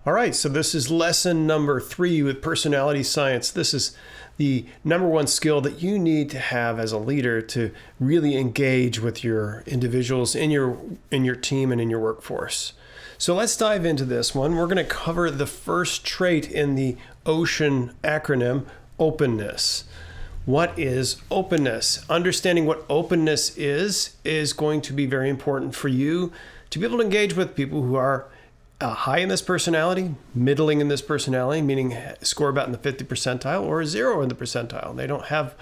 All right, so this is lesson number 3 with personality science. This is the number one skill that you need to have as a leader to really engage with your individuals in your team and in your workforce. So let's dive into this one. We're going to cover the first trait in the O.C.E.A.N acronym, openness. What is openness? Understanding what openness is going to be very important for you to be able to engage with people who are high in this personality, middling in this personality, meaning score about in the 50 percentile, or 0 in the percentile. They don't have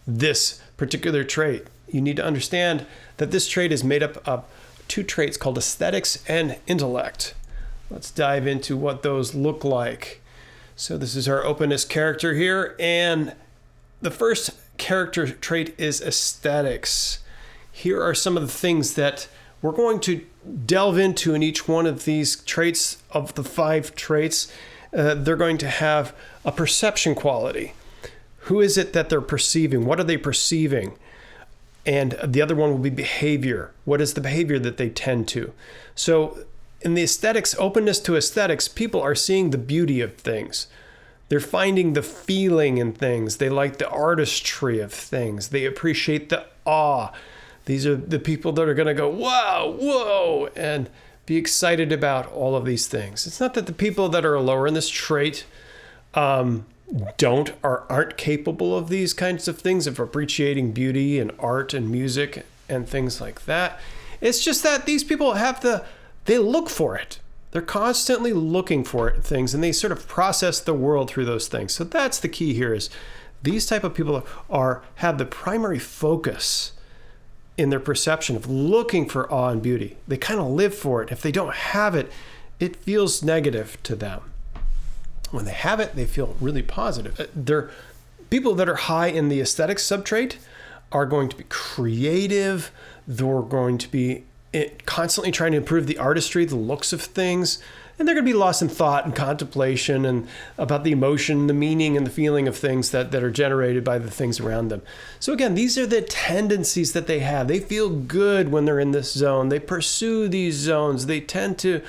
this particular trait. You need to understand that this trait is made up of 2 traits called aesthetics and intellect. Let's dive into what those look like. So this is our openness character here, and the first character trait is aesthetics. Here are some of the things that we're going to delve into in each one of these traits. Of the 5 traits, they're going to have a perception quality. Who is it that they're perceiving? What are they perceiving? And the other one will be behavior. What is the behavior that they tend to? So in the aesthetics, openness to aesthetics, people are seeing the beauty of things. They're finding the feeling in things. They like the artistry of things. They appreciate the awe. These are the people that are going to go, wow, whoa, and be excited about all of these things. It's not that the people that are lower in this trait aren't capable of these kinds of things, of appreciating beauty and art and music and things like that. It's just that these people they look for it. They're constantly looking for it in things, and they sort of process the world through those things. So that's the key here, is these type of people have the primary focus in their perception of looking for awe and beauty. They kind of live for it. If they don't have it, it feels negative to them. When they have it, they feel really positive. They're people that are high in the aesthetics subtrait are going to be creative. They're going to be constantly trying to improve the artistry, the looks of things, and they're going to be lost in thought and contemplation and about the emotion, the meaning, and the feeling of things that are generated by the things around them. So again, these are the tendencies that they have. They feel good when they're in this zone. They pursue these zones. They tend to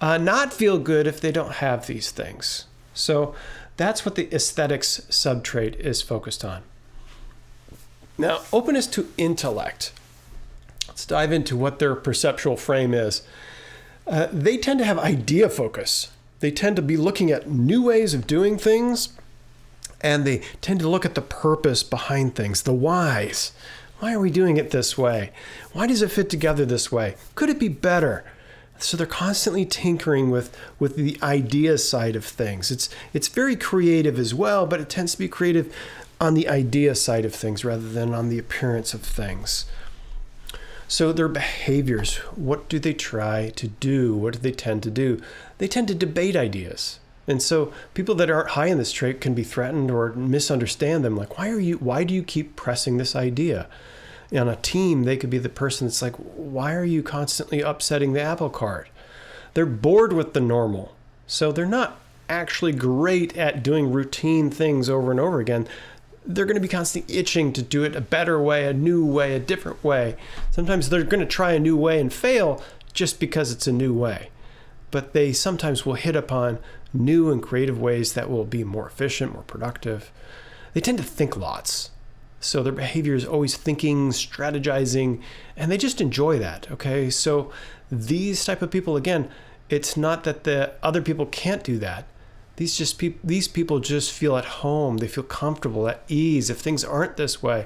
not feel good if they don't have these things. So that's what the aesthetics subtrait is focused on. Now, openness to intellect. Let's dive into what their perceptual frame is. They tend to have idea focus. They tend to be looking at new ways of doing things, and they tend to look at the purpose behind things, the whys. Why are we doing it this way? Why does it fit together this way? Could it be better? So they're constantly tinkering with the idea side of things. It's very creative as well, but it tends to be creative on the idea side of things rather than on the appearance of things. So their behaviors, what do they try to do? What do they tend to do? They tend to debate ideas. And so people that aren't high in this trait can be threatened or misunderstand them. Like, why do you keep pressing this idea? On a team, they could be the person that's like, why are you constantly upsetting the apple cart? They're bored with the normal. So they're not actually great at doing routine things over and over again. They're going to be constantly itching to do it a better way, a new way, a different way. Sometimes they're going to try a new way and fail just because it's a new way. But they sometimes will hit upon new and creative ways that will be more efficient, more productive. They tend to think lots. So their behavior is always thinking, strategizing, and they just enjoy that, okay? So these type of people, again, it's not that the other people can't do that. These people just feel at home. They feel comfortable, at ease. If things aren't this way,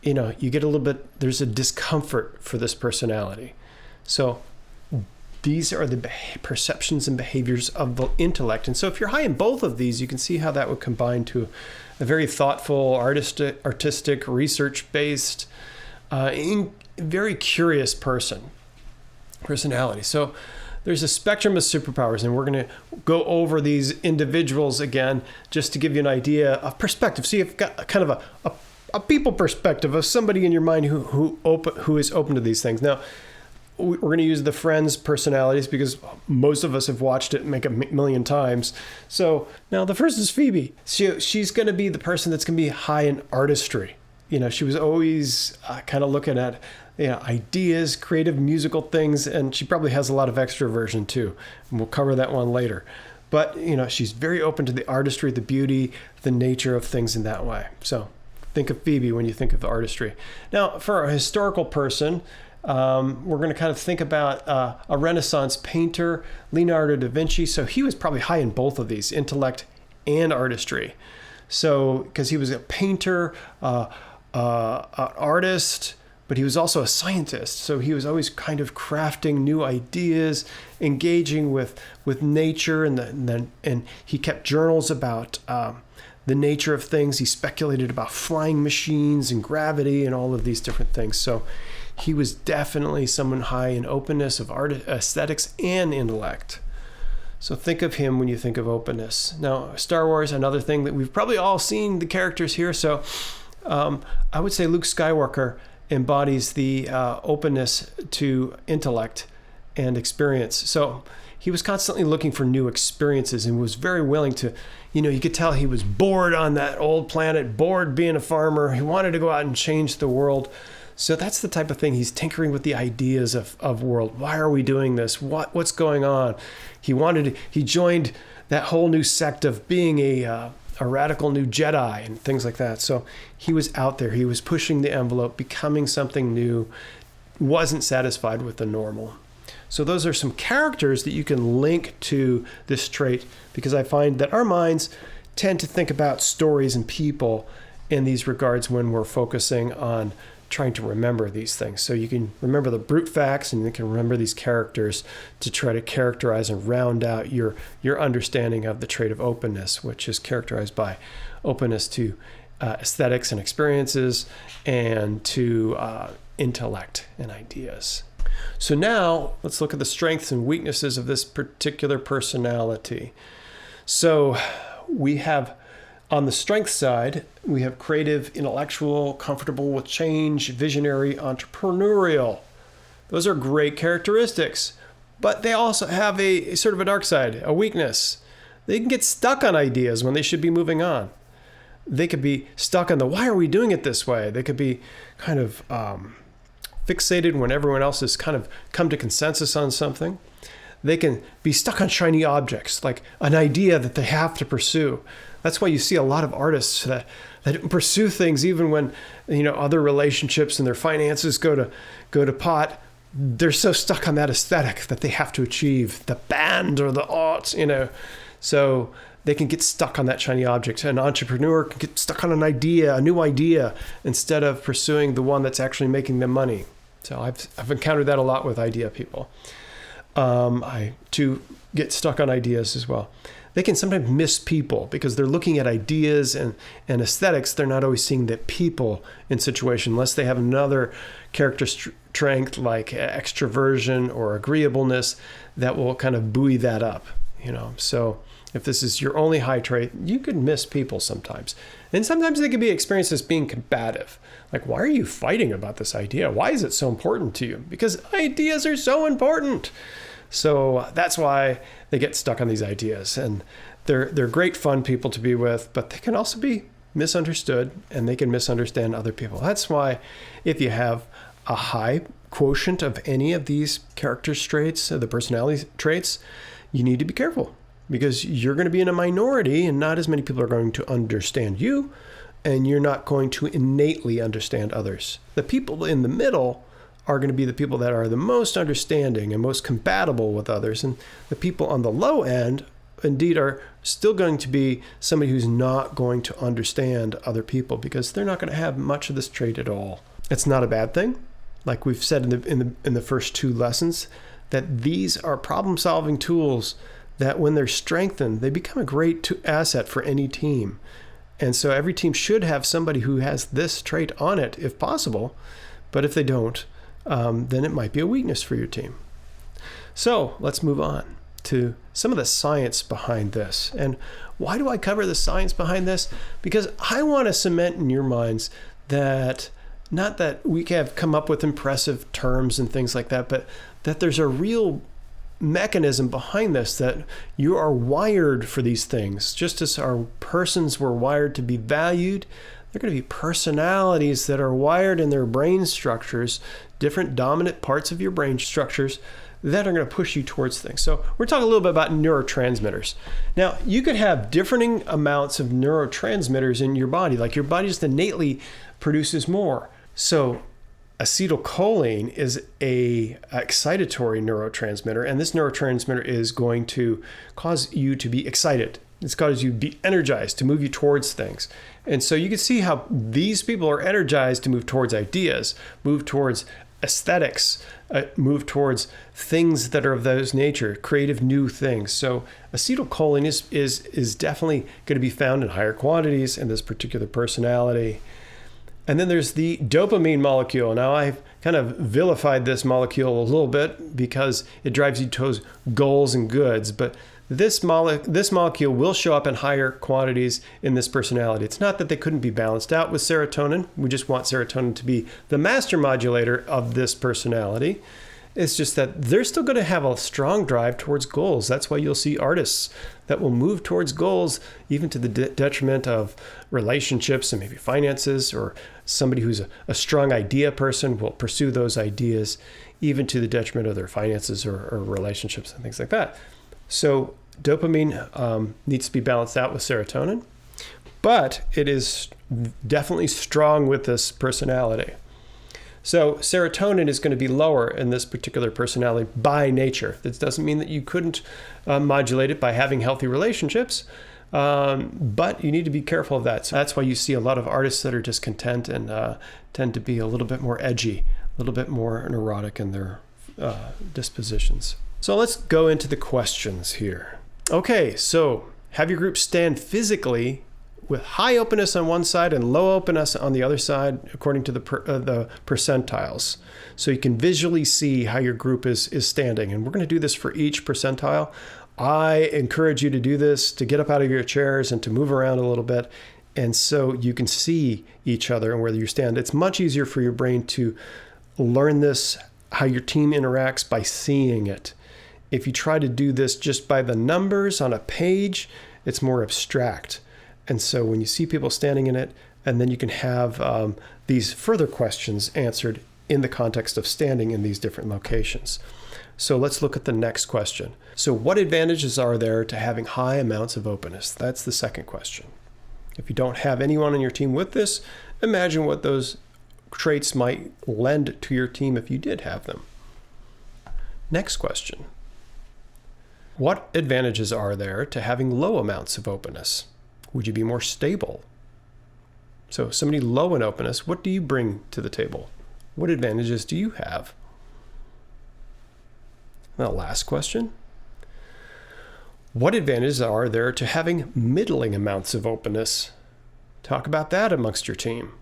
you get a little bit, there's a discomfort for this personality. So these are the perceptions and behaviors of the intellect. And so if you're high in both of these, you can see how that would combine to a very thoughtful, artistic, research-based, very curious personality. So there's a spectrum of superpowers, and we're going to go over these individuals again just to give you an idea of perspective. So you've got kind of a people perspective of somebody in your mind who is open to these things. Now, we're going to use the Friends personalities because most of us have watched it make a million times. So now the first is Phoebe. She's going to be the person that's going to be high in artistry. she was always kind of looking at ideas, creative musical things, and she probably has a lot of extroversion too. And we'll cover that one later. But, she's very open to the artistry, the beauty, the nature of things in that way. So think of Phoebe when you think of the artistry. Now, for a historical person, we're going to kind of think about a Renaissance painter, Leonardo da Vinci. So he was probably high in both of these, intellect and artistry. So, because he was a painter, an artist, but he was also a scientist. So he was always kind of crafting new ideas, engaging with nature, and he kept journals about the nature of things. He speculated about flying machines and gravity and all of these different things. So he was definitely someone high in openness of art, aesthetics, and intellect. So think of him when you think of openness. Now, Star Wars, another thing that we've probably all seen the characters here. So I would say Luke Skywalker embodies the openness to intellect and experience. So he was constantly looking for new experiences and was very willing to, you could tell he was bored on that old planet, bored being a farmer. He wanted to go out and change the world. So that's the type of thing. He's tinkering with the ideas of world. Why are we doing this? What's going on? He joined that whole new sect of being a radical new Jedi and things like that. So he was out there. He was pushing the envelope, becoming something new, wasn't satisfied with the normal. So those are some characters that you can link to this trait, because I find that our minds tend to think about stories and people in these regards when we're focusing on trying to remember these things. So you can remember the brute facts and you can remember these characters to try to characterize and round out your understanding of the trait of openness, which is characterized by openness to aesthetics and experiences and to intellect and ideas. So now let's look at the strengths and weaknesses of this particular personality. So we have, on the strength side, we have creative, intellectual, comfortable with change, visionary, entrepreneurial. Those are great characteristics, but they also have a sort of a dark side, a weakness. They can get stuck on ideas when they should be moving on. They could be stuck on why are we doing it this way? They could be kind of fixated when everyone else has kind of come to consensus on something. They can be stuck on shiny objects, like an idea that they have to pursue. That's why you see a lot of artists that pursue things even when other relationships and their finances go to pot. They're so stuck on that aesthetic that they have to achieve the band or the art, So they can get stuck on that shiny object. An entrepreneur can get stuck on an idea, a new idea, instead of pursuing the one that's actually making them money. So I've encountered that a lot with idea people. I too get stuck on ideas as well. They can sometimes miss people because they're looking at ideas and aesthetics. They're not always seeing the people in situation unless they have another character strength like extroversion or agreeableness that will kind of buoy that up, So if this is your only high trait, you could miss people sometimes. And sometimes they can be experienced as being combative. Like, why are you fighting about this idea? Why is it so important to you? Because ideas are so important. So that's why they get stuck on these ideas. And they're great fun people to be with, but they can also be misunderstood and they can misunderstand other people. That's why if you have a high quotient of any of these character traits, the personality traits, you need to be careful because you're going to be in a minority and not as many people are going to understand you, and you're not going to innately understand others. The people in the middle are going to be the people that are the most understanding and most compatible with others. And the people on the low end, indeed, are still going to be somebody who's not going to understand other people because they're not going to have much of this trait at all. It's not a bad thing. Like we've said in the first two lessons, that these are problem-solving tools that when they're strengthened, they become a great asset for any team. And so every team should have somebody who has this trait on it, if possible. But if they don't, then it might be a weakness for your team. So let's move on to some of the science behind this. And why do I cover the science behind this? Because I want to cement in your minds that not that we have come up with impressive terms and things like that, but that there's a real mechanism behind this, that you are wired for these things. Just as our persons were wired to be valued, They're going to be personalities that are wired in their brain structures, different dominant parts of your brain structures that are going to push you towards things. So we're talking a little bit about neurotransmitters. Now, you could have differing amounts of neurotransmitters in your body, like your body just innately produces more. So acetylcholine is a excitatory neurotransmitter, and this neurotransmitter is going to cause you to be excited. It's causes you to be energized, to move you towards things. And so you can see how these people are energized to move towards ideas, move towards aesthetics, move towards things that are of those nature, creative new things. So acetylcholine is definitely going to be found in higher quantities in this particular personality. And then there's the dopamine molecule. Now, I've kind of vilified this molecule a little bit because it drives you towards goals and goods, but this molecule will show up in higher quantities in this personality. It's not that they couldn't be balanced out with serotonin. We just want serotonin to be the master modulator of this personality. It's just that they're still going to have a strong drive towards goals. That's why you'll see artists that will move towards goals, even to the detriment of relationships and maybe finances, or somebody who's a strong idea person will pursue those ideas, even to the detriment of their finances or relationships and things like that. So dopamine needs to be balanced out with serotonin, but it is definitely strong with this personality. So serotonin is going to be lower in this particular personality by nature. This doesn't mean that you couldn't modulate it by having healthy relationships, but you need to be careful of that. So that's why you see a lot of artists that are discontent and tend to be a little bit more edgy, a little bit more neurotic in their dispositions. So let's go into the questions here. Okay, so have your group stand physically with high openness on one side and low openness on the other side, according to the percentiles. So you can visually see how your group is standing. And we're going to do this for each percentile. I encourage you to do this, to get up out of your chairs and to move around a little bit. And so you can see each other and where you stand. It's much easier for your brain to learn this, how your team interacts, by seeing it. If you try to do this just by the numbers on a page, it's more abstract. And so when you see people standing in it, and then you can have these further questions answered in the context of standing in these different locations. So let's look at the next question. So what advantages are there to having high amounts of openness? That's the second question. If you don't have anyone on your team with this, imagine what those traits might lend to your team if you did have them. Next question. What advantages are there to having low amounts of openness? Would you be more stable? So somebody low in openness, what do you bring to the table? What advantages do you have? And the last question. What advantages are there to having middling amounts of openness? Talk about that amongst your team.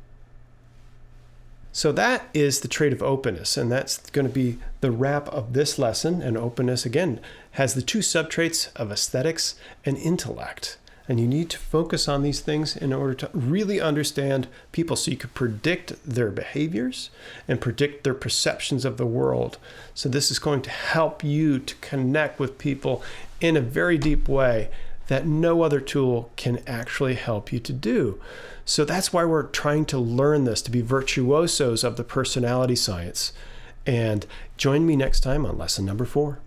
So that is the trait of openness, and that's going to be the wrap of this lesson. And openness, again, has the two subtraits of aesthetics and intellect. And you need to focus on these things in order to really understand people, so you can predict their behaviors and predict their perceptions of the world. So this is going to help you to connect with people in a very deep way that no other tool can actually help you to do. So that's why we're trying to learn this, to be virtuosos of the personality science. And join me next time on lesson number 4.